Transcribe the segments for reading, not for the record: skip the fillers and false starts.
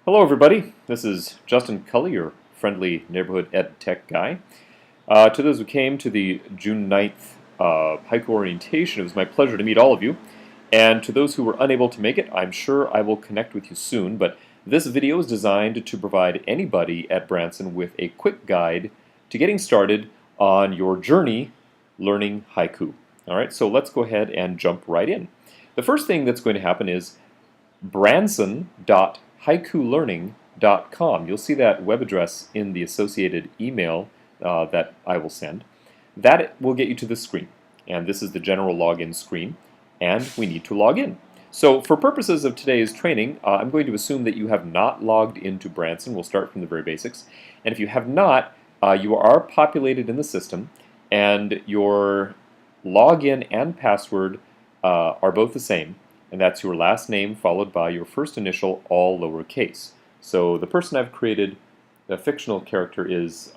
Hello everybody, this is Justin Cully, your friendly neighborhood ed tech guy. To those who came to the June 9th Haiku orientation, it was my pleasure to meet all of you. And to those who were unable to make it, I'm sure I will connect with you soon, but this video is designed to provide anybody at Branson with a quick guide to getting started on your journey learning haiku. Alright, so let's go ahead and jump right in. The first thing that's going to happen is branson.haikulearning.com. You'll see that web address in the associated email that I will send. That will get you to this screen, and this is the general login screen, and we need to log in. So for purposes of today's training, I'm going to assume that you have not logged into Branson. We'll start from the very basics. And if you have not, you are populated in the system, and your login and password are both the same, and that's your last name followed by your first initial, all lowercase. So the person I've created, the fictional character, is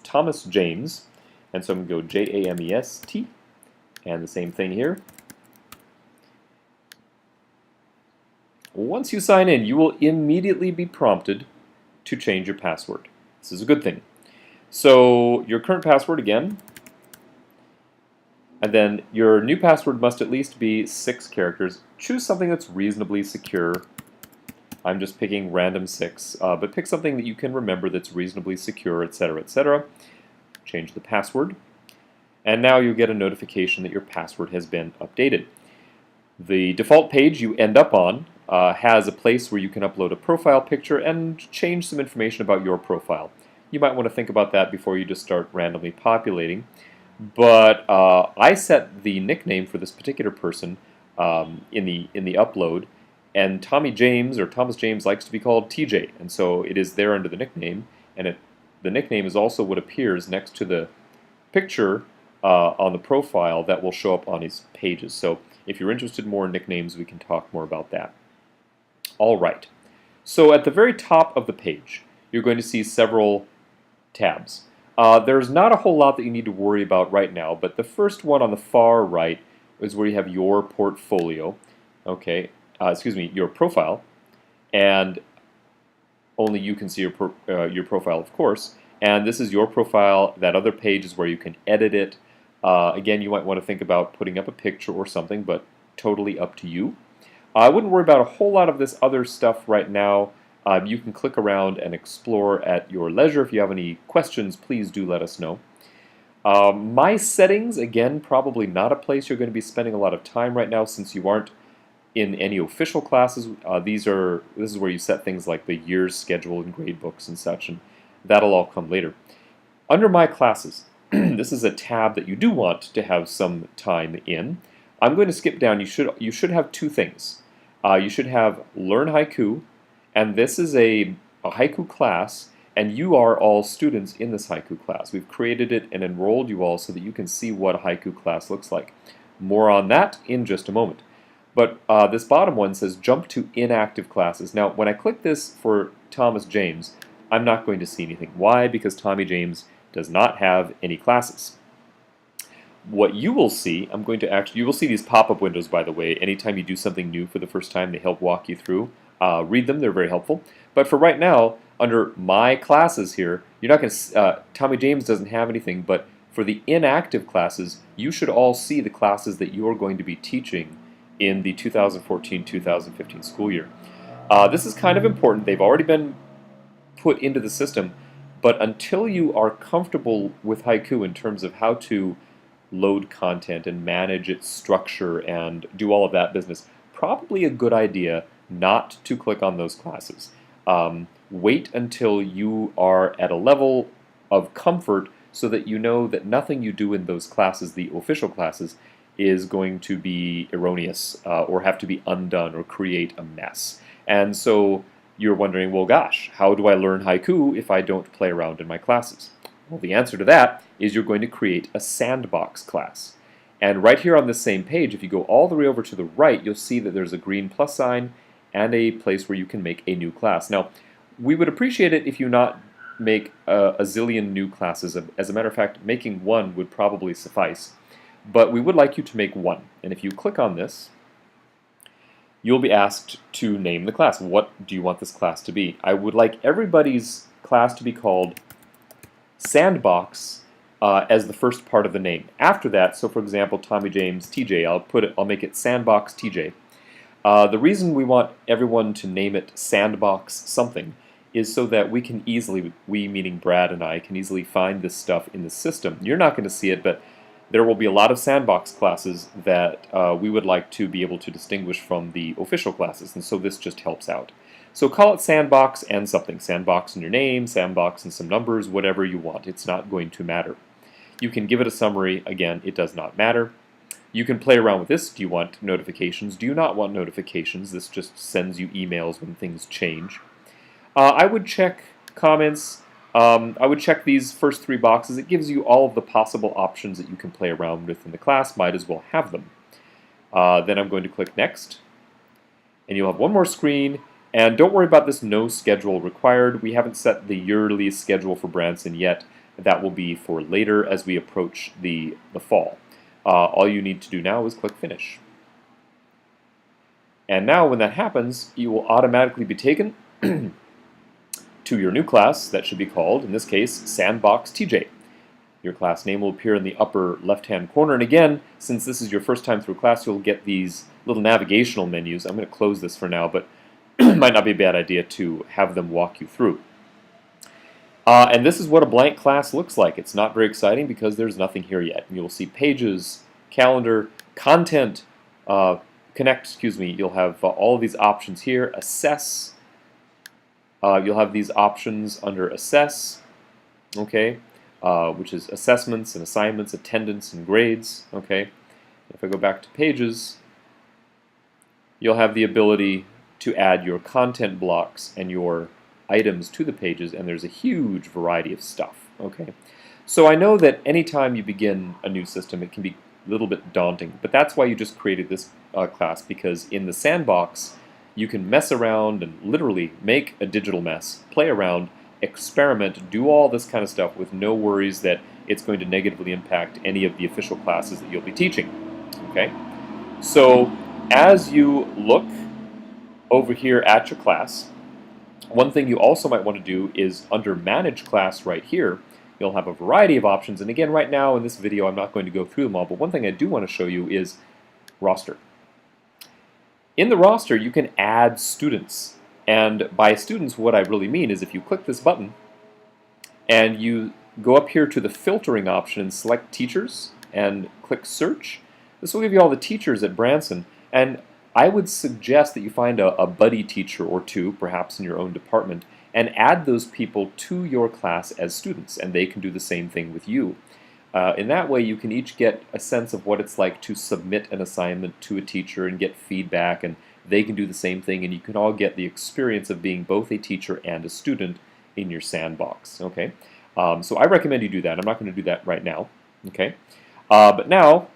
Thomas James, and so I'm going to go J-A-M-E-S-T, and the same thing here. Once you sign in, you will immediately be prompted to change your password. This is a good thing. So your current password again, and then your new password must at least be 6 characters. Choose something that's reasonably secure. I'm just picking random 6, but pick something that you can remember that's reasonably secure, etc., etc. Change the password, and now you get a notification that your password has been updated. The default page you end up on has a place where you can upload a profile picture and change some information about your profile. You might want to think about that before you just start randomly populating. But I set the nickname for this particular person in the upload, and Tommy James, or Thomas James, likes to be called TJ, and so it is there under the nickname, and the nickname is also what appears next to the picture on the profile that will show up on his pages. So if you're interested more in nicknames, we can talk more about that. All right. So at the very top of the page, you're going to see several tabs. There's not a whole lot that you need to worry about right now, but the first one on the far right is where you have your portfolio, okay, your profile, and only you can see your profile, of course, and this is your profile. That other page is where you can edit it. Again, you might want to think about putting up a picture or something, but totally up to you. I wouldn't worry about a whole lot of this other stuff right now. You can click around and explore at your leisure. If you have any questions, please do let us know. My settings, again, probably not a place you're going to be spending a lot of time right now since you aren't in any official classes. This is where you set things like the year's schedule and grade books and such, and that'll all come later. Under My Classes, this is a tab that you do want to have some time in. I'm going to skip down. You should have 2 things. You should have Learn Haiku, and this is a haiku class, and you are all students in this haiku class. We've created it and enrolled you all so that you can see what a haiku class looks like. More on that in just a moment. But this bottom one says jump to inactive classes. Now, when I click this for Thomas James, I'm not going to see anything. Why? Because Tommy James does not have any classes. What you will see, you will see these pop-up windows, by the way. Anytime you do something new for the first time, they help walk you through. Read them, they're very helpful. But for right now, under My Classes here, you're not going to, Tommy James doesn't have anything, but for the inactive classes, you should all see the classes that you are going to be teaching in the 2014-2015 school year. This is kind of important. They've already been put into the system, but until you are comfortable with haiku in terms of how to load content and manage its structure and do all of that business, probably a good idea not to click on those classes. Wait until you are at a level of comfort so that you know that nothing you do in those classes, the official classes, is going to be erroneous or have to be undone or create a mess. And so you're wondering, well, gosh, how do I learn haiku if I don't play around in my classes? Well, the answer to that is you're going to create a sandbox class. And right here on this same page, if you go all the way over to the right, you'll see that there's a green plus sign and a place where you can make a new class. Now, we would appreciate it if you not make a zillion new classes. As a matter of fact, making one would probably suffice. But we would like you to make one. And if you click on this, you'll be asked to name the class. What do you want this class to be? I would like everybody's class to be called Sandbox as the first part of the name. After that, so for example, Tommy James TJ, I'll make it Sandbox TJ. The reason we want everyone to name it Sandbox something is so that we can easily, we meaning Brad and I, can easily find this stuff in the system. You're not going to see it, but there will be a lot of Sandbox classes that we would like to be able to distinguish from the official classes, and so this just helps out. So call it Sandbox and something. Sandbox in your name, Sandbox and some numbers, whatever you want. It's not going to matter. You can give it a summary. Again, it does not matter. You can play around with this. Do you want notifications? Do you not want notifications? This just sends you emails when things change. I would check comments. I would check these first three boxes. It gives you all of the possible options that you can play around with in the class. Might as well have them. Then I'm going to click Next. And you'll have one more screen. And don't worry about this no schedule required. We haven't set the yearly schedule for Branson yet. That will be for later as we approach the fall. All you need to do now is click Finish. And now when that happens, you will automatically be taken to your new class that should be called, in this case, Sandbox TJ. Your class name will appear in the upper left-hand corner. And again, since this is your first time through class, you'll get these little navigational menus. I'm going to close this for now, but it might not be a bad idea to have them walk you through. And this is what a blank class looks like. It's not very exciting because there's nothing here yet. And you'll see pages, calendar, content, connect, you'll have all of these options here. Assess, you'll have these options under Assess, okay, which is assessments and assignments, attendance and grades, okay. If I go back to pages, you'll have the ability to add your content blocks and your items to the pages, and there's a huge variety of stuff, okay. So I know that anytime you begin a new system, it can be a little bit daunting, but that's why you just created this class, because in the sandbox, you can mess around and literally make a digital mess, play around, experiment, do all this kind of stuff with no worries that it's going to negatively impact any of the official classes that you'll be teaching, okay. So as you look over here at your class, one thing you also might want to do is under Manage Class right here, you'll have a variety of options. And again, right now in this video, I'm not going to go through them all, but one thing I do want to show you is Roster. In the roster, you can add students. And by students, what I really mean is if you click this button and you go up here to the filtering option and select Teachers and click Search, this will give you all the teachers at Branson. And I would suggest that you find a buddy teacher or two, perhaps in your own department, and add those people to your class as students, and they can do the same thing with you. In that way, you can each get a sense of what it's like to submit an assignment to a teacher and get feedback, and they can do the same thing, and you can all get the experience of being both a teacher and a student in your sandbox. Okay, so I recommend you do that. I'm not going to do that right now. Okay, but now,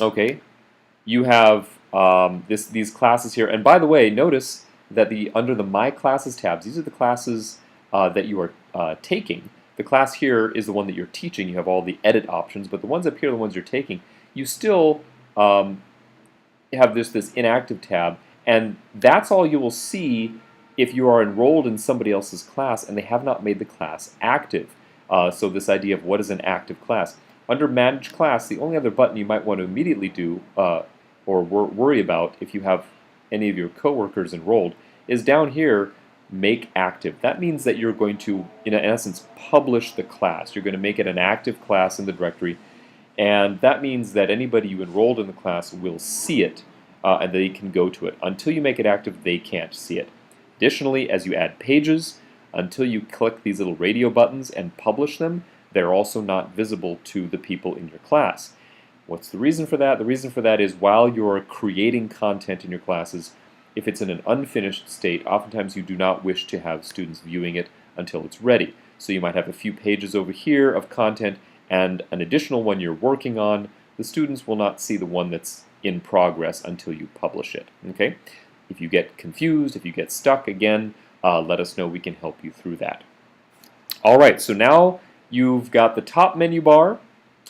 okay, you have these classes here, and by the way, notice that under the My Classes tabs, these are the classes that you are taking. The class here is the one that you're teaching. You have all the edit options, but the ones up here are the ones you're taking. You still have this inactive tab, and that's all you will see if you are enrolled in somebody else's class and they have not made the class active. So this idea of what is an active class. Under Manage Class, the only other button you might want to immediately do or worry about if you have any of your coworkers enrolled is down here, Make Active. That means that you're going to, in essence, publish the class. You're going to make it an active class in the directory, and that means that anybody you enrolled in the class will see it and they can go to it. Until you make it active, they can't see it. Additionally, as you add pages, until you click these little radio buttons and publish them, they're also not visible to the people in your class. What's the reason for that? The reason for that is while you're creating content in your classes, if it's in an unfinished state, oftentimes you do not wish to have students viewing it until it's ready. So you might have a few pages over here of content and an additional one you're working on. The students will not see the one that's in progress until you publish it. Okay? If you get confused, if you get stuck, again, let us know. We can help you through that. All right, so now you've got the top menu bar,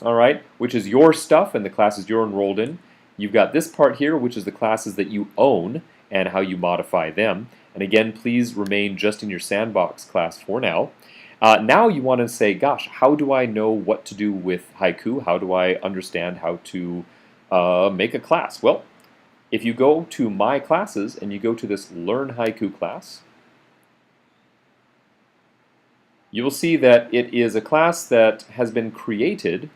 all right, which is your stuff and the classes you're enrolled in. You've got this part here, which is the classes that you own and how you modify them. And again, please remain just in your sandbox class for now. Now you want to say, gosh, how do I know what to do with Haiku? How do I understand how to make a class? Well, if you go to My Classes and you go to this Learn Haiku class, you will see that it is a class that has been created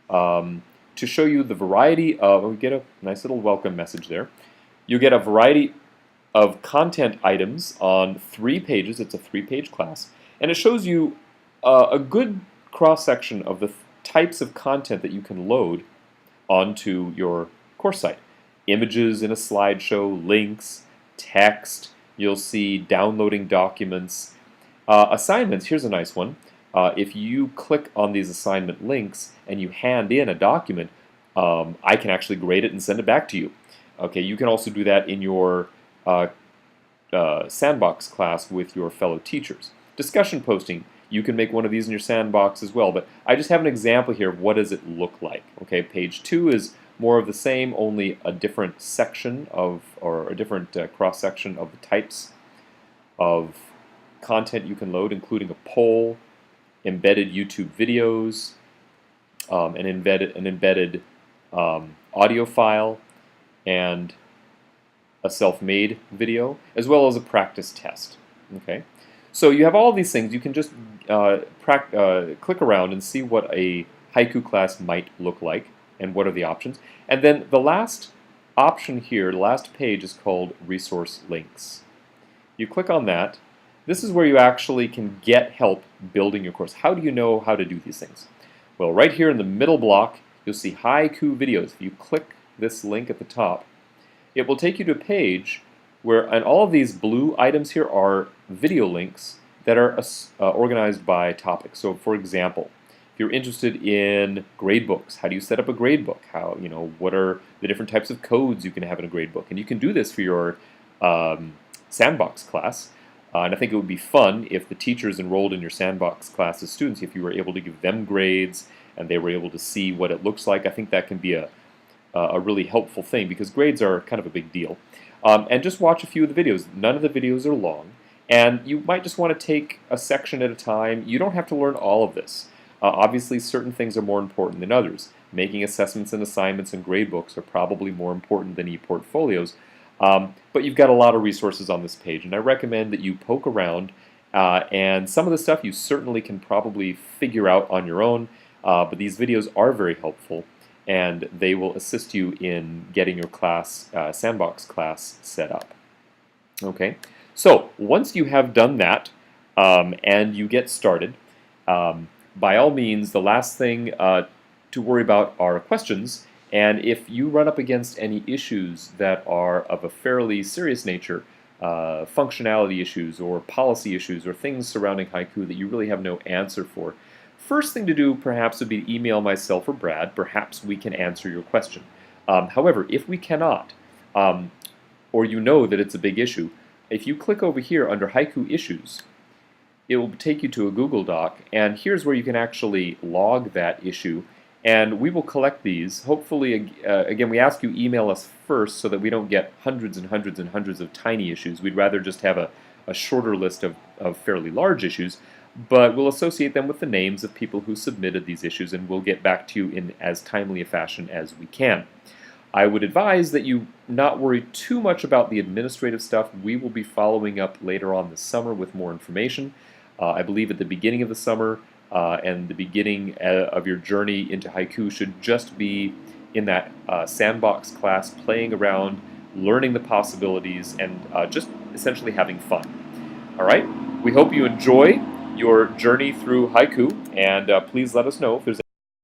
to show you the variety of, we get a nice little welcome message there. You get a variety of content items on 3 pages. It's a 3-page class. And it shows you a good cross-section of the types of content that you can load onto your course site. Images in a slideshow, links, text, you'll see downloading documents. Assignments, here's a nice one. If you click on these assignment links and you hand in a document, I can actually grade it and send it back to you. Okay, you can also do that in your sandbox class with your fellow teachers. Discussion posting, you can make one of these in your sandbox as well, but I just have an example here of what does it look like. Okay, page 2 is more of the same, only a different section of, or a different cross-section of the types of content you can load, including a poll, embedded YouTube videos, an embedded audio file, and a self-made video, as well as a practice test. Okay, so you have all these things. You can just click around and see what a Haiku class might look like and what are the options. And then the last option here, the last page, is called Resource Links. You click on that. This is where you actually can get help building your course. How do you know how to do these things? Well, right here in the middle block, you'll see Haiku videos. If you click this link at the top, it will take you to a page where, and all of these blue items here are video links that are organized by topic. So, for example, if you're interested in gradebooks, how do you set up a gradebook? How, what are the different types of codes you can have in a gradebook? And you can do this for your sandbox class. And I think it would be fun if the teachers enrolled in your sandbox class as students, if you were able to give them grades and they were able to see what it looks like. I think that can be a really helpful thing because grades are kind of a big deal. And just watch a few of the videos. None of the videos are long. And you might just want to take a section at a time. You don't have to learn all of this. Obviously, certain things are more important than others. Making assessments and assignments and gradebooks are probably more important than e-portfolios. But you've got a lot of resources on this page, and I recommend that you poke around. And some of the stuff you certainly can probably figure out on your own, but these videos are very helpful, and they will assist you in getting your class, sandbox class, set up. Okay, so once you have done that and you get started, by all means, the last thing to worry about are questions. And if you run up against any issues that are of a fairly serious nature, functionality issues or policy issues or things surrounding Haiku that you really have no answer for, first thing to do perhaps would be to email myself or Brad. Perhaps we can answer your question. However, if we cannot, or you know that it's a big issue, if you click over here under Haiku Issues, it will take you to a Google Doc, and here's where you can actually log that issue. And we will collect these. Hopefully, again, we ask you email us first so that we don't get hundreds and hundreds and hundreds of tiny issues. We'd rather just have a shorter list of fairly large issues, but we'll associate them with the names of people who submitted these issues, and we'll get back to you in as timely a fashion as we can. I would advise that you not worry too much about the administrative stuff. We will be following up later on this summer with more information. I believe at the beginning of the summer, and the beginning of your journey into Haiku should just be in that sandbox class, playing around, learning the possibilities, and just essentially having fun. All right? We hope you enjoy your journey through Haiku, and please let us know if there's